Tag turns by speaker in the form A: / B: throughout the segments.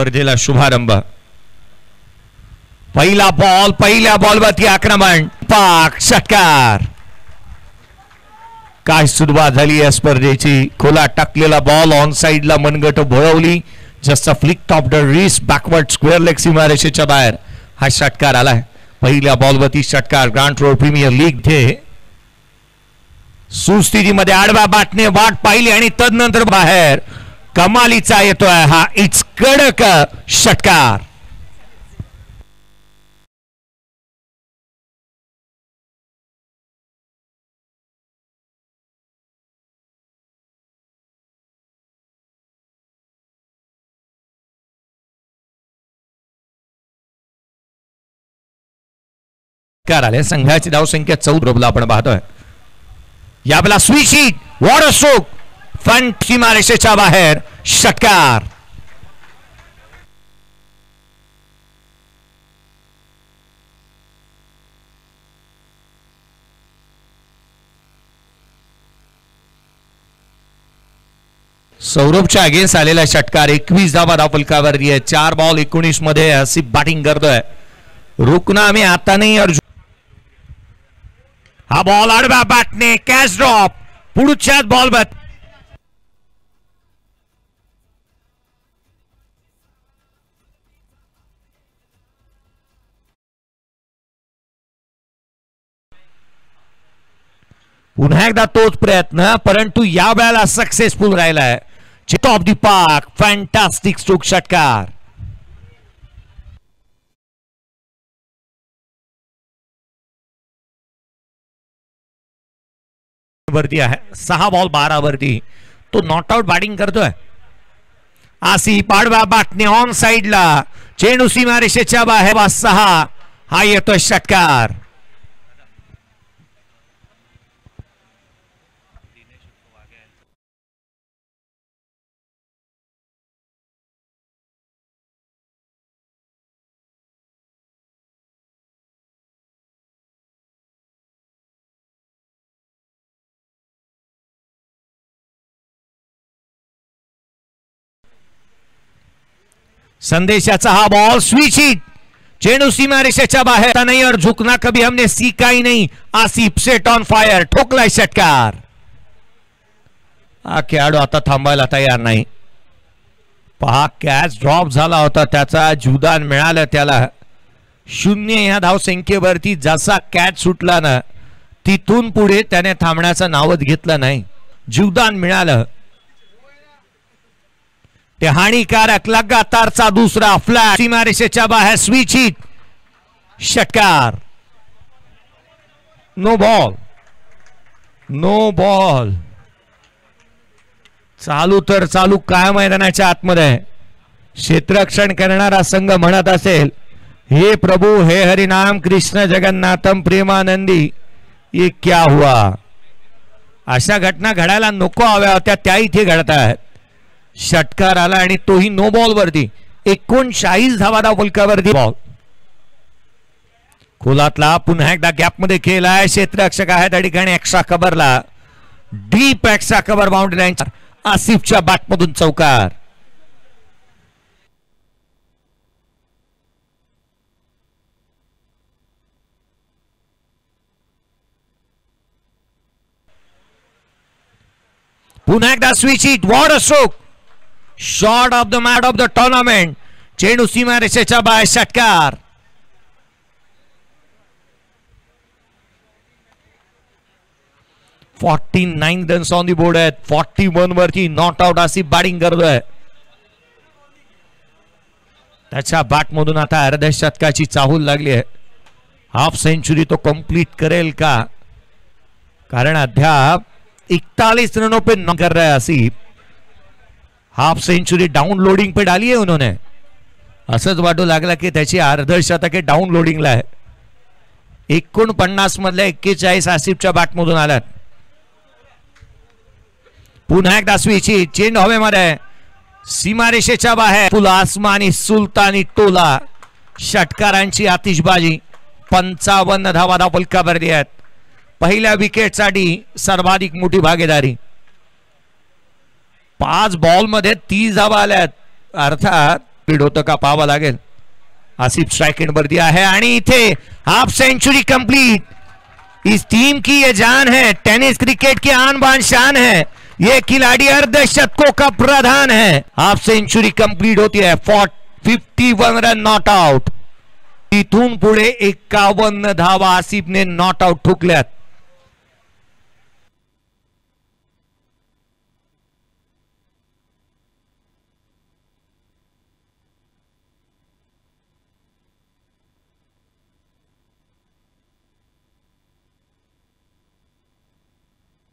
A: स्पर्धेला शुभारंभ. पहिला बॉल, पहिल्या बॉलवरती आक्रमण, पाक षटकार. काय सुरुवात झाली या स्पर्धेची. खोला टाकलेला बॉल ऑन साइडला मनगट भोळवली. Just a flick top the wrist backward square leg सीमारेषेच्या बाहेर हा षटकार आलाय. पहिल्या बॉलवरती षटकार. ग्रँड रोड प्रीमियर लीग थे सुस्थितीमध्ये आडव्या बॅटने वाट पाहिली आणि तदनंतर बाहेर कमालीचा येतोय हा इट्स कडक षटकार. आले. संघाची धावसंख्या 14 आपण पाहतोय. यावेळेला switch hit, what a stroke, front सीमारेषेच्या बाहेर षटकार. सौरभच्या अगेन्स्ट आलेला षटकार. 21 धावा धावफलकावरती आहे. 4 बॉल 19 मध्ये आसिफ बॅटिंग करतोय. रुकना मी आता नाही अर्जुन. हा बॉल आडव्या बॅटने कॅच ड्रॉप. पुढच्याच बॉलवर पुन्हा एकदा तोच प्रयत्न, परंतु या वेळेला सक्सेसफुल राहिलाय. टॉप दी पार्क, फॅन्टास्टिक स्ट्रोक षटकार. वरती आहे. 6 बॉल 12 वरती तो नॉट आउट बॅटिंग करतोय. आसिफ आडव्या बॅटने ऑन साइडला, चेंडू सीमारेषेच्या बाहेर. 6 हा येतोय षटकार. संदेशाचा हा बॉल, स्विच हिट, चेंडू सीमारेषेच्या बाहेर. नहीं और झुकना कभी हमने सीखा ही नहीं. आसिफ सेट ऑन फायर, ठोकलाय षटकार. हा खेळाडू आता थांबायला तयार नाही. पहा कॅच ड्रॉप झाला होता, त्याचा जीवदान मिळालं त्याला. 0 या धावसंख्येवरती जसा कॅच सुटला ना, तिथून पुढे त्याने थांबण्याचं नावच घेतलं नाही. जीवदान मिळालं. ते हानिकारक लगातारचा दुसरा फ्लॅट सीमारेषेच्या बाहेर. स्विच हिट, षटकार. No ball, no ball. चालू तर चालू काय मैदानाच्या आतमध्ये. क्षेत्ररक्षण करणारा संघ म्हणत असेल, हे प्रभू हे हरिनाम कृष्ण जगन्नाथम प्रेमानंदी, ये क्या हुआ. अशा घटना घडायला नको हव्या होत्या, त्या इथे घडत आहेत. षटकार आला आणि तोही नो बॉल वरती. 39 धावा धावफलकावरती बॉल. खोलातला पुन्हा एकदा गॅप मध्ये खेळलाय. क्षेत्ररक्षक आहे त्या ठिकाणी. एक्स्ट्रा कव्हरला, deep extra cover boundary line. आसिफच्या बॅटमधून चौकार. पुन्हा एकदा switch hit, what a stroke, shot of the match of the tournament. चेंडू सीमारेषेच्या बाहेर षटकार. $49 रन्स ऑन दी बोर्ड आहेत. 41 वरती नॉट आउट. आसिफ बॅटिंग करतोय. त्याच्या बॅट मधून आता अर्ध्या शतकाची चाहूल लागली आहे. हाफ सेंचुरी तो कंप्लीट करेल का, कारण अद्याप 41 रनों पे नॉक कर रहा है आसिफ. हाफ सेंचुरी डाउनलोडिंग पे डाली है उन्होंने. असंच वाटू लागला की त्याची अर्धशतके डाउनलोडिंगला आहे. 49 मधल्या 41 आसिफच्या बॅटमधून आल्यात. पुन्हा एकदा स्विच हिट, चेंडू हवेमध्ये, सीमारेषेच्या बाहेर. फुल आसमानी सुलतानी टोला. षटकारांची आतिषबाजी. 55 धावा धावफलकावरती आहेत. पहिल्या विकेटसाठी सर्वाधिक मोठी भागीदारी. 5 बॉल मध्ये 30 धावा आल्यात. अर्थात स्पीड होतं का पाहावं लागेल. आसिफ स्ट्राइक एंड वरती आहे आणि इथे हाफ सेंचुरी कंप्लीट. इस टीम की ये जान है, टेनिस क्रिकेट की आन बान शान है. ये खिलाड़ी अर्धशतकों का प्रधान है. हाफ सेंचुरी कंप्लीट होती है. 51 रन नॉट आउट. इथून पुढे 51 धावा आसिफने नॉट आउट ठोकल्यात.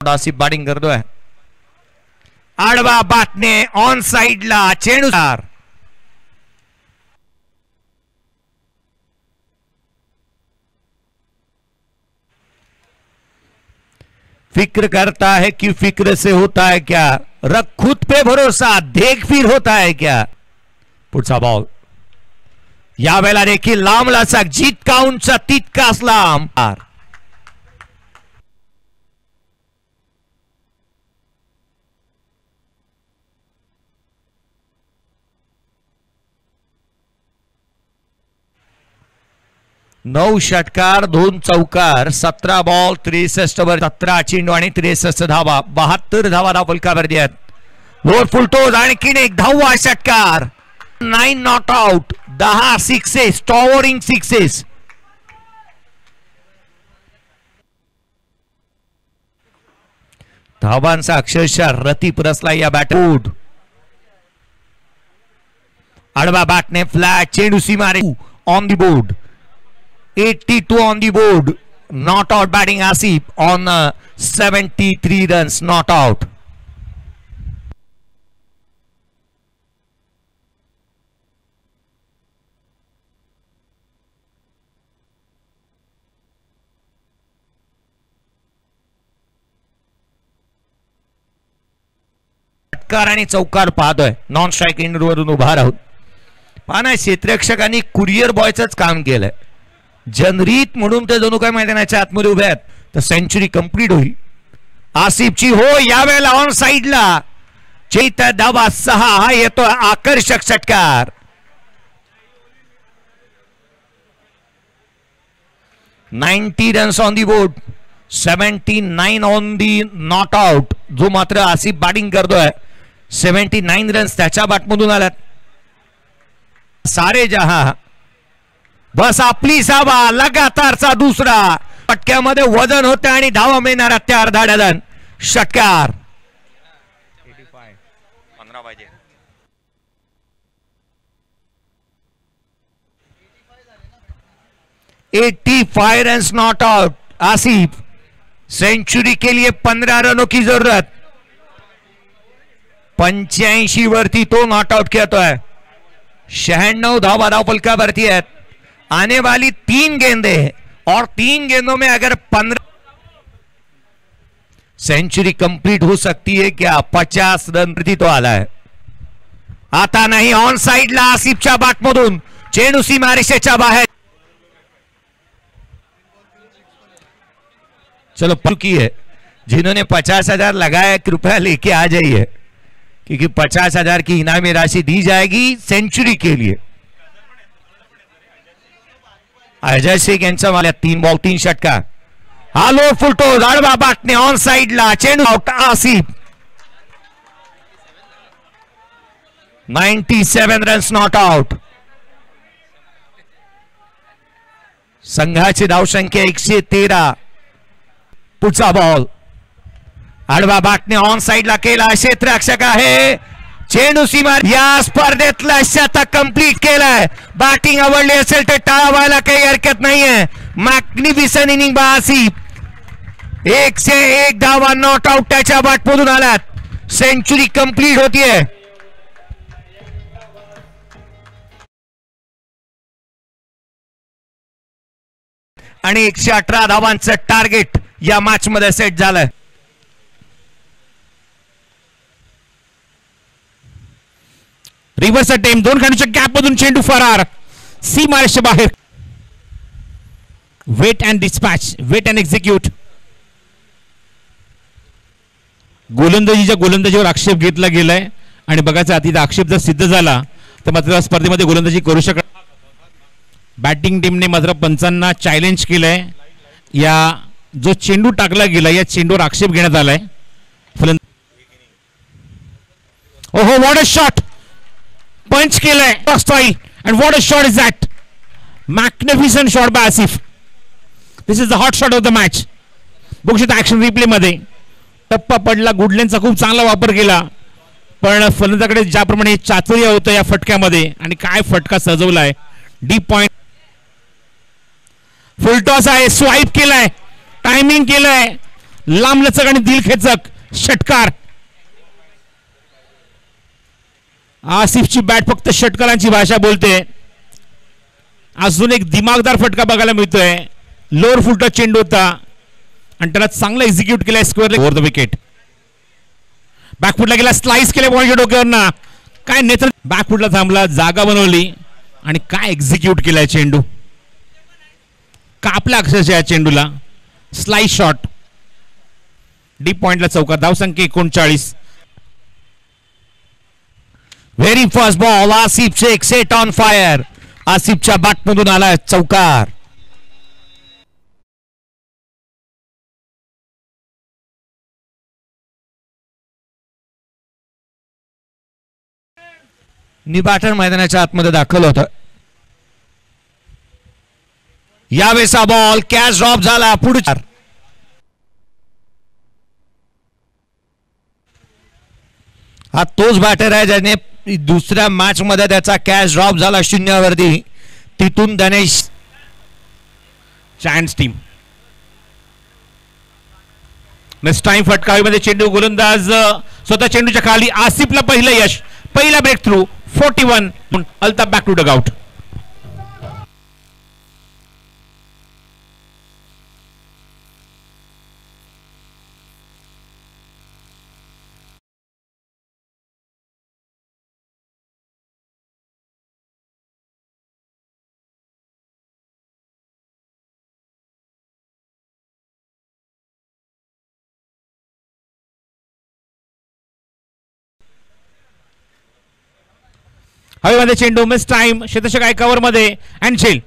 A: आसिफ बॅटिंग करतोय. आडवा बाटने ऑन साइडला चेंडूदार. फिक्र करता है कि फिक्र से होता है क्या, रख खुद पे भरोसा, देख फिर होता है क्या. पुढचा बॉल यावेळेला देखील लांब लचक, जितका उंच तितकाच लांब. नऊ षटकार 2 चौकार, 17 बॉल 63 वर 17 चेंडू आणि 63 धावा. 72 धावा फलकावरती आहेत. लोअर फुलटोज आणखीन एक 10वा षटकार. 9 not out, 10 sixes, towering sixes. धावांचा अक्षरशः रती परसला या बॅटवूड. आडवा बॅटने फ्लॅट, चेंडू सीमारे on the board. 82 on the board. Not out batting Asif on 73 runs. Not out. षटकार आणि चौकार पाहतोय. नॉन स्ट्राइक एंड वरून उभा राहून पाहना. क्षेत्ररक्षकांनी कुरिअर बॉयचंच काम केलंय. जनरीत म्हणून ते जणू काय मैदानाच्या आतमध्ये उभे आहेत. तर सेंचुरी कंप्लीट होईल आसिफची. हो, यावेळेला ऑन साइडला चैत्य धावा 6. हा येतो आकर्षक षटकार. 90 runs on the board, 79 on the not out. जो मात्र आसिफ बॅटिंग करतोय 79 रन्स त्याच्या बॅटमधून आल्यात. सारे जहां बस आपली सावा. लगातारचा दुसरा फटक्यामध्ये वजन होते आणि धावा मिळणारा त्या अर्धा डझन षटकार. 85 run not out. Asif century के लिए 15 रनों की जरूरत. 85 वरती तो नॉट आउट कहता है. 96 धावा फलकावरती आहेत. आने वाली 3 गेंदें और 3 गेंदों में अगर 15 सेंचुरी कंप्लीट हो सकती है क्या. 50 रन प्रति तो आला है. आता नहीं ऑन साइडला आसिफच्या बॅटमधून चेंडू सीमारेषेच्या बाहेर. चलो चुकी है. जिन्होंने 50,000 लगाया कृपया लेके आ जाइए, क्योंकि 50,000 की इनामी राशि दी जाएगी सेंचुरी के लिए. अजय सिंह यांचा वाल्या 3 बॉल 3 षटकार. हा लो फुलटो आडवा बॅटने ऑन साइडला चेंडू out. Asif 97 runs not out. संघाची धावसंख्या 113. पुढचा बॉल आडवा बॅटने ऑन साइडला केला. क्षेत्ररक्षक आहे. चेंडू सीमा. या स्पर्धेतला शतक कंप्लीट केलाय. बॅटिंग आवडली असेल तर टाळावायला काही हरकत नाहीये. मॅग्निफिसंट इनिंग बा आसिफ. 101 धावा नॉट आउट त्याच्या बॅटमधून आल्यात. सेंचुरी कंप्लीट होतीये. आणि 118 धावांचं टार्गेट या मॅच मध्ये सेट झालंय.
B: Reverse attempt. 2 खंडाच्या गॅप मधून चेंडू फरार. सीमारेषेच्या बाहेर. Wait and dispatch, wait and execute. गोलंदाजीच्या गोलंदाजीवर आक्षेप घेतला गेलाय आणि बघायचा तिथे आक्षेप जर सिद्ध झाला तर मात्र स्पर्धेमध्ये गोलंदाजी करू शकत. बॅटिंग टीमने मात्र पंचांना चॅलेंज केलंय. या जो चेंडू टाकला गेला या चेंडूवर आक्षेप घेण्यात आलाय. ओहो, व्हॉट अ शॉट, पंच केलाय style and what a shot is that. Magnificent shot bye Asif. This is the hot shot of the match. बघू शकता ऍक्शन रिप्ले मध्ये टप्पा पडला. गुडलेनचा खूप चांगला वापर केला, पण फलंदाजाकडे ज्याप्रमाणे चातुर्य होतं या फटक्यामध्ये आणि काय फटका सजवलाय. डीप पॉइंट, फुलटॉस आहे, स्वाईप केलाय, टायमिंग केलंय, लांबलचक आणि दिलखेचक षटकार. आसिफची बॅट फक्त षटकारांची भाषा बोलते. अजून एक दिमागदार फटका बघायला मिळतोय. लोअर फुलटॉस चेंडू होता आणि त्याला चांगला एक्झिक्यूट केलाय स्क्वेअर ओव्हर द विकेट. बॅकफुटला गेला, स्लाइस केले बॉलच्या डोक्यावरना. काय नेत्र, बॅकफुटला थांबला, जागा बनवली आणि काय एक्झिक्यूट केलाय चेंडू. कापला अक्षरशः या चेंडूला. स्लाइस शॉट, डीप पॉइंटला चौकार. धावसंख्या 39.
A: Very first ball, Asif Shaikh set on fire. आसिफच्या बॅटमधून आला चौकार. बॅटर मैदानाच्या आतमध्ये दाखल होतं. यावेळेचा बॉल कॅच ड्रॉप झाला. पुढचा हा तोच बॅटर आहे ज्याने दुसऱ्या मॅच मध्ये त्याचा कॅच ड्रॉप झाला शून्यावरती. तिथून त्याने
B: चान्स टीम नेक्स्ट टाइम फटकावीमध्ये चेंडू. गोलंदाज स्वतः चेंडूच्या खाली. आसिफला पहिलं यश, पहिला breakthrough. 41. Altaf back to dugout. हवेमध्ये चेंडू. Miss time. शतशक आहे कव्हर मध्ये. अँड झेल.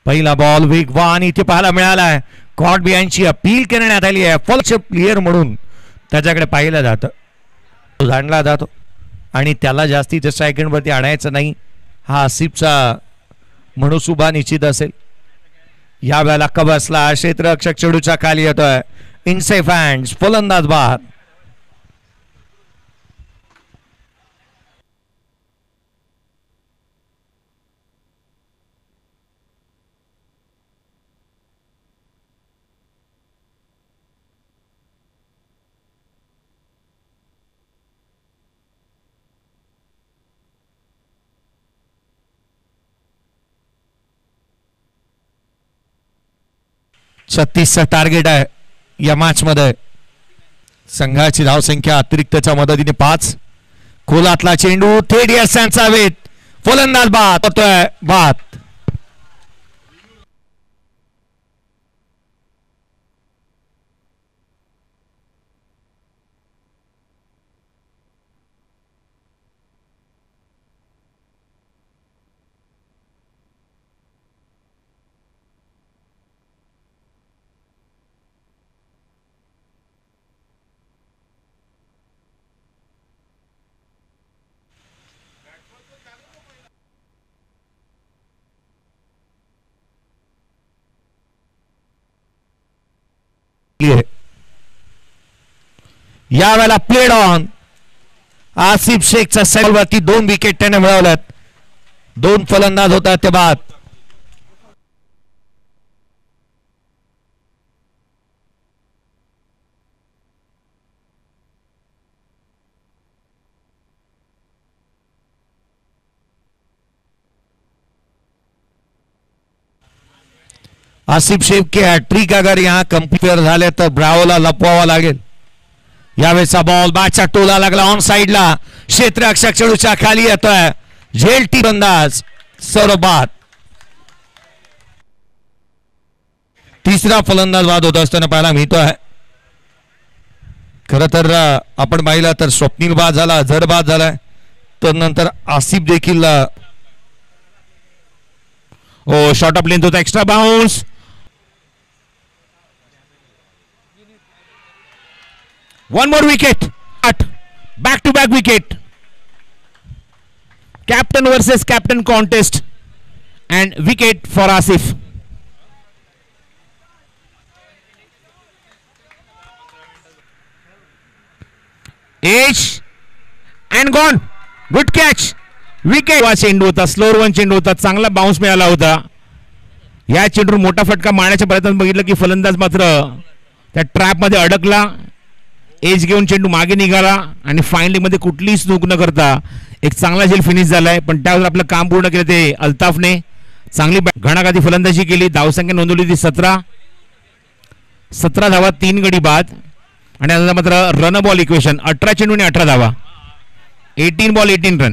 A: पहिला बॉल वेगवान इथे पाहायला मिळालाय. कॉट बिहाइंडची अपील करण्यात आली आहे. फलचे प्लेयर म्हणून त्याच्याकडे पाहिलं जातं, जाणला जातो आणि त्याला जास्तीच्या सेकंडवरती आणायचं नाही. हा आसिफचा मनोसुभा निश्चित असेल. या वेळेला कबसला क्षेत्ररक्षक चेंडूच्या खाली येतोय. इनसेफ हँड्स, फलंदाज बाद. चा टार्गेट आहे या मॅच मध्ये. संघाची धावसंख्या अतिरिक्तच्या मदतीने 5. खोलातला चेंडू थेट यशांचा वेध. फलंदाज बाद होतोय. बाद. यावेळेला प्लेड ऑन. आसिफ शेखचा सेटवरती 2 विकेट त्याने मिळवल्यात. 2 फलंदाज होता ते बाद. आसिफ शेख के हॅट्रिक अगर यहां कंप्लीट झाले तर ब्रावोला लपवावा लागेल. यावेळेचा बॉल बॅटचा टोला लागला ऑन साइडला. क्षेत्ररक्षक चेंडूच्या खाली येतोय. झेलटी अंदाज सर्व बाद. तिसरा फलंदाज बाद होत असताना पाहायला मिळतोय. खरं तर आपण पाहिलं तर स्वप्नील बाद झाला, अझर बाद झालाय, तर नंतर आसिफ देखील
B: शॉर्ट ऑफ लेंथ होता. Extra bounce. One more wicket. Back to back wicket. Captain versus captain contest and wicket for Asif. Edge and gone. Good catch. Wicket. चेंडू होता, स्लोअर वन चेंडू होता, चांगला बाउन्स मिळाला होता. या चेंडूवर मोठा फटका मारण्याच्या प्रयत्नात बघितलं की फलंदाज मात्र त्या ट्रॅप मध्ये अडकला. एज घेऊन चेंडू मागे निघाला आणि फायनली मध्ये कुठलीही चूक न करता एक चांगला झेल फिनिश झालाय. पण त्यावर आपलं काम पूर्ण केलं ते अल्ताफने. चांगली घणाघाती फलंदाजी केली. धावसंख्या नोंदवली ती 17 धावा, 3 गडी बाद. आणि आता मात्र रन बॉल इक्वेशन 18 चेंडू आणि 18 धावा, 18 बॉल 18 रन.